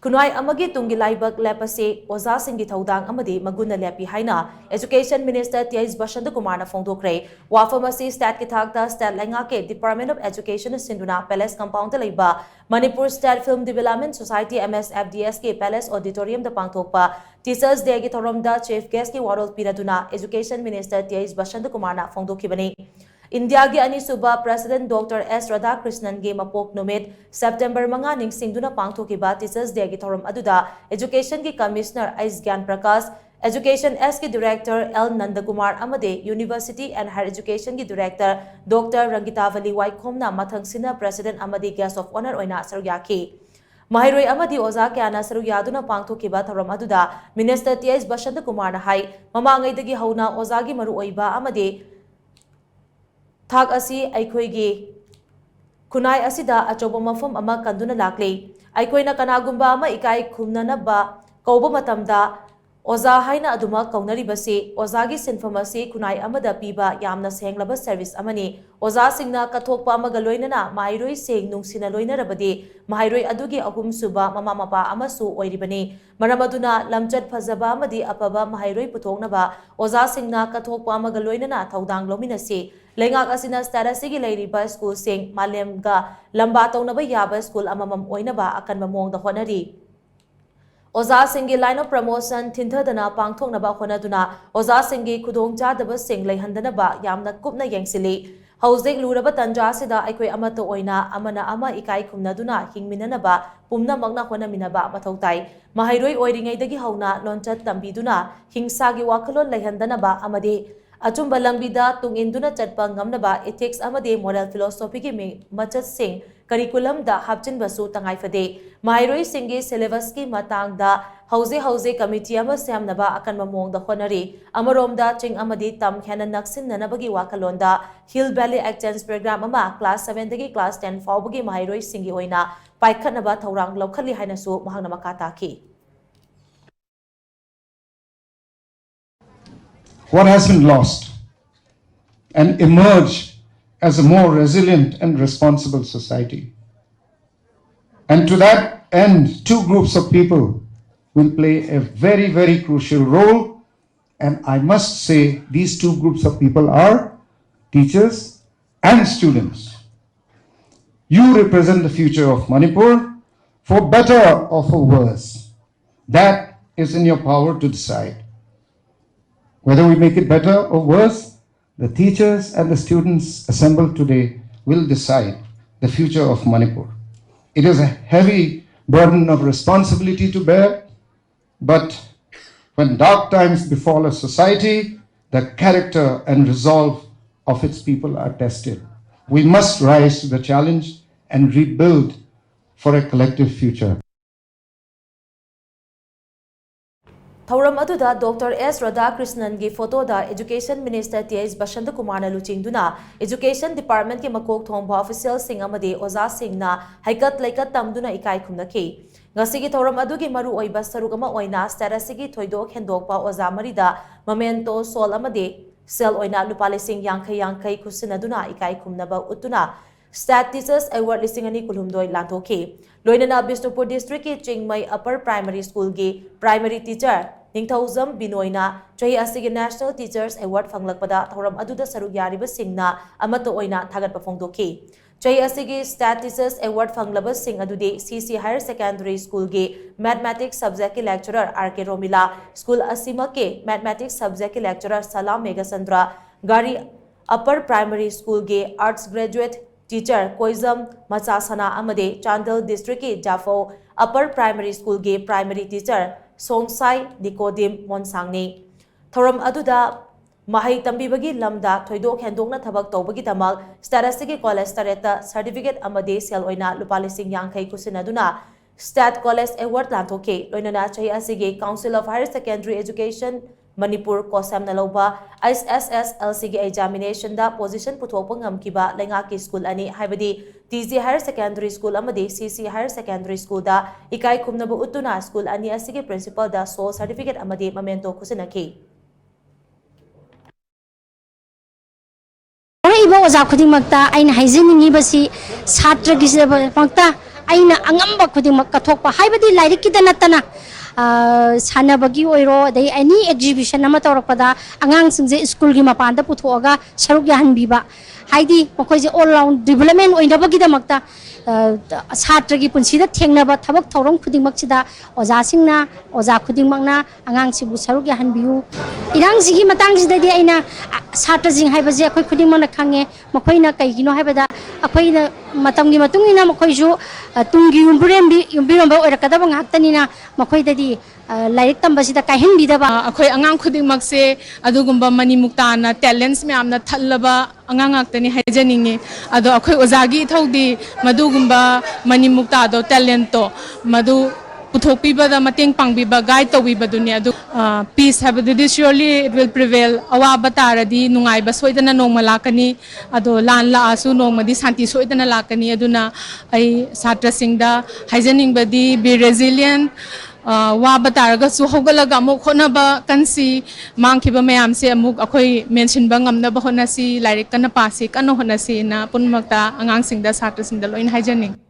Kunai amagi tungi laibak lepase oza singi thaudang amadi maguna lepi haina Education Minister T.S. Basantakumar na phongdokre wafamasi stat ki thakta stat lenga ke Department of Education sinduna Palace Compound laiba Manipur State Film Development Society MSFDS ke Palace Auditorium da pangthokpa Teachers Day ki thoramda chief guest ki warol piraduna Education Minister T.S. Basantakumar na phongdokhibani India ki anisuba President Dr. S. Radhakrishnan ge mapok numit September manga ningsingduna pangthokiba Teachers Day ki thoram aduda Education ki Commissioner S. Gyan Prakash, Education S ki Director L. Nandakumar amade University and Higher Education ki Director Dr. Rangitavali Waikhomna mathangsina President amade Guest of Honor oina sarugyaki. Mahiroi amadi oza kyana saruyaduna pangthokiba thoram aduda Minister T.S. Basantakumar na hai mamangaidagi hauna ozagi maru oiba amade Thak asi aikhoigi kunai asida achoba mafum ama kanduna lakle aikoina kanagumba ama ikai khumnanaba kauba matamda oza haina aduma kaunari basi ozagi sinfamasi kunai amada piba yamna senglaba service amani oza singna kathokpa amaga loinana mairoi seng nungsina loinarabadi mairoi adugi ahum suba mama mapa amasu oiribani maramaduna lamchat phajaba amadi apaba mairoi puthoknaba oza singna kathokpa amaga loinana thaudang lominasi Lengak asina starasigi lairiba school sing malemga lamba taunaba yaba school amamam oinaba akan mamong da honari. Oza singi line of promotion thinthadana pangthoknaba honaduna oza singi khudong chadaba sing leihandanaba yamna kupna yengsili. Hausik luraba tanja sida aikoi amato oina amana ama ikai khumnaduna hingminanaba pumna magna honaminaba mathautai. Mahairoi oiringaidagi hauna lonchat tambiduna hingsagi wakalon leihandanaba amade Achumba langbida tung induna chatpa ngamnaba ethics amade moral philosophy ki machat sing curriculum da hapchin basu tangai fade mairoi singi syllabus ki matang da hauze committee ama samnaba akan mamong da honari amarom da ching amade tam khana naksin nanabagi wakalonda Hill Valley Exchange program ama class 7 dagi class 10 fawbagi mairoi singi oina paikhatnaba thaurang laukhali haina su mahangna makata ki What has been lost and emerge as a more resilient and responsible society. And to that end, two groups of people will play a very, very crucial role. And I must say, these two groups of people are teachers and students. You represent the future of Manipur, for better or for worse. That is in your power to decide. Whether we make it better or worse, the teachers and the students assembled today will decide the future of Manipur. It is a heavy burden of responsibility to bear, but when dark times befall a society, the character and resolve of its people are tested. We must rise to the challenge and rebuild for a collective future. Thauram aduda Dr. S. Radhakrishnan gi photo da Education Minister T.S. Basantakumar na luchingduna Education Department ki makok thongba official sing amade oza sing na haikat laikat tamduna ikai khumnaki ngasigi thauram adugi maru oiba sarugama oina starasigi thoidok hendokpa oza marida memento sol amade sel oina lupale sing yankai khusinaduna ikai khumnaba utuna Stat Teachers Award listing ani kulhumdoi lanthoki loinana Bishnupur District ki Chingmai Upper Primary School gi primary teacher Ningthauzam Binoina chahi asigi National Teachers Award fanglakpada thoram aduda saruk yariba singna amato oina thagat pafongdoki chahi asigi Stat Teachers Award fanglaba sing adude CC Higher Secondary School gi Mathematics subject ki lecturer RK Romila School asima ke Mathematics subject ki lecturer Salam Megasandra Gari Upper Primary School gi Arts Graduate Teacher Koizam Machasana Amade Chandel District ki Jafo Upper Primary School ge Primary Teacher Songsai Nicodim Monsangni Thoram aduda Mahai Tambibagi Lamda Thoidok Hendokna Thabak Tobagi Tamal Starasigi College Tareta Certificate Amade Sel Oina Lupalising Yankai Kusinaduna Stat College Award Lantoke Loinana Chahi Asigi Council of Higher Secondary Education Manipur Kosam Naloba SSS LCG examination da position puthokpa ngamkiba lengaki school ani haibadi TZ Higher Secondary School amadi CC Higher Secondary School da ikai khumnabu utuna school ani asigi principal da sole certificate amadi memento kusinaki iba oza khuding makta aina haijeningi basi chhatra ki makta aina angamba khudingmak kathokpa haibadi lairik kida natana sanabagi oiro dai any exhibition ama tawrakpada angang singje school gi mapanda puthoga saruk yahanbiba haidi mokhoje all round development oinabagi damakta सात्रगी पुनसीदा थेंगनाबा थबक थौरम खुदिंगमक्सिदा ओजासिंगना ओजा खुदिंगमक्ना आंगांसिबु सरुक याहनबियु इरांगसिगी मतंगसिदादि आइना सात्रजिंग हाइबजे अखोय खुदिंगमना खांगे मखोयना कैगिनो हाइबदा अखोयना Matangi मतुंगिना मखोयजु Tungi युम्बिरम्बा ओइरकदबा ngaktanina मखोयददि like तंबसिदा काहिनबिदबा अखोय आंगांग खुदिंगमक्से अदुगुम्बा मनिमुक्ताना talents म्यामना थल्लबा आंगांग ngakतनि हाइजनिंगे अदो अखोय ओजागी थौदि मदुगुम्बा मनिमुक्तादो टैलेंटो मदु पुथोकपीबदा मतेंग पांगबीबा guide तौबीबदुनि अदु peace हाबदुदि surely it will prevail अवाबा तारदि नुंगाइबा सोइदना नोंमा लाकनी अदो लान लासु नोंमदि शांति सोइदना लाकनी अदुना आई छात्रसिंगदा हाइजनिंगबदि बी रेजिलिएंट वाबा तारगसु होगलगा अमुक होनबा कंसी मांगखिबा मयामसे अमुक अखोय मेंशनबा ngamnaba honasi लाइरिक कन पासी कन होनसी ना पुनमक्ता आंगांसिंगदा छात्रसिंगदा लोइन हाइजनिंग